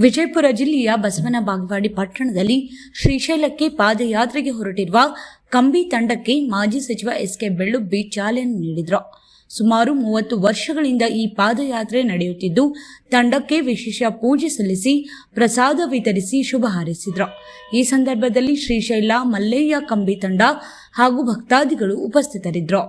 ವಿಜಯಪುರ ಜಿಲ್ಲೆಯ ಬಸವನ ಬಾಗೇವಾಡಿ ಪಟ್ಟಣದಲ್ಲಿ ಶ್ರೀಶೈಲಕ್ಕೆ ಪಾದಯಾತ್ರೆಗೆ ಹೊರಟಿರುವ ಕಂಬಿ ತಂಡಕ್ಕೆ ಮಾಜಿ ಸಚಿವ ಎಸ್.ಕೆ. ಬೆಳ್ಳುಬ್ಬಿ ಚಾಲನೆ ನೀಡಿದರು. ಸುಮಾರು 30 ವರ್ಷಗಳಿಂದ ಈ ಪಾದಯಾತ್ರೆ ನಡೆಯುತ್ತಿದ್ದು, ತಂಡಕ್ಕೆ ವಿಶೇಷ ಪೂಜೆ ಸಲ್ಲಿಸಿ ಪ್ರಸಾದ ವಿತರಿಸಿ ಶುಭ ಹಾರೈಸಿದರು. ಈ ಸಂದರ್ಭದಲ್ಲಿ ಶ್ರೀಶೈಲ ಮಲ್ಲಯ್ಯ ಕಂಬಿ ತಂಡ ಹಾಗೂ ಭಕ್ತಾದಿಗಳು ಉಪಸ್ಥಿತರಿದ್ದರು.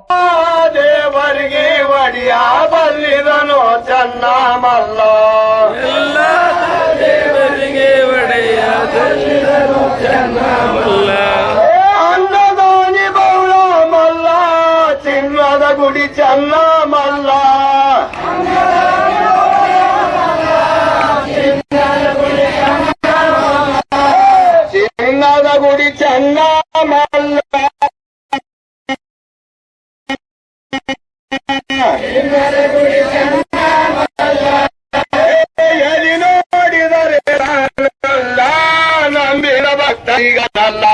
ಗುಡಿ ಚನ್ನ ಮಲ್ಲ ಚಿನ್ನದ ಗುಡಿ ಚನ್ನ ಮಲ್ಲ ಎಲ್ಲಿ ನೋಡಿದರೆ ನಂಬಿದ ಭಕ್ತರಿಗಲ್ಲ.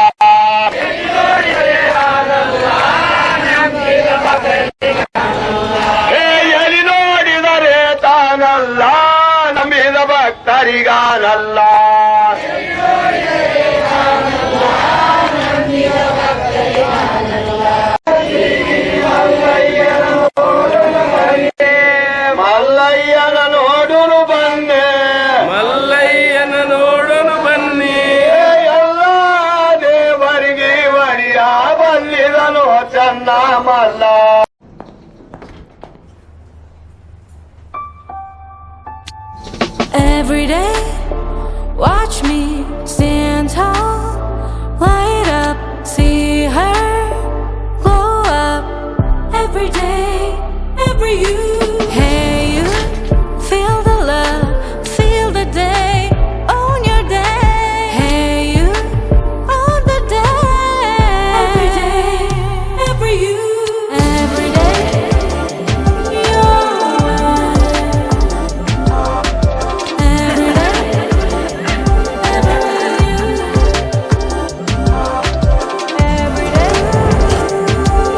ಎಲ್ಲಿ ನೋಡಿದರೆ ತಾನಲ್ಲ ನಂಬಿದ ಭಕ್ತರಿಗಾನಲ್ಲ. ಮಲ್ಲಯ್ಯನ ನೋಡುನು ಬನ್ನಿ, ಮಲ್ಲಯ್ಯನ ನೋಡನು ಬನ್ನಿ, ಎಲ್ಲ ದೇವರಿಗೆ ಒಡಿಯ ಬಂದಿದನು ಚನ್ನ ಮಲ್ಲ. Every day, watch me stand tall, light up, see her glow up. Every day, every you. Hey you, feel the love, feel the day, own your day. Hey you, own the day. Every day, every you. Every day, your way. Every day, every you. Every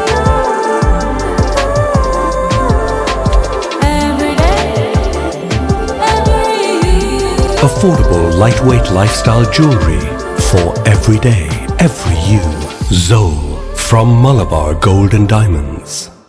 day, every day, every you. Affordable, lightweight lifestyle jewelry for every day, every you. Zoe from Malabar Gold and Diamonds.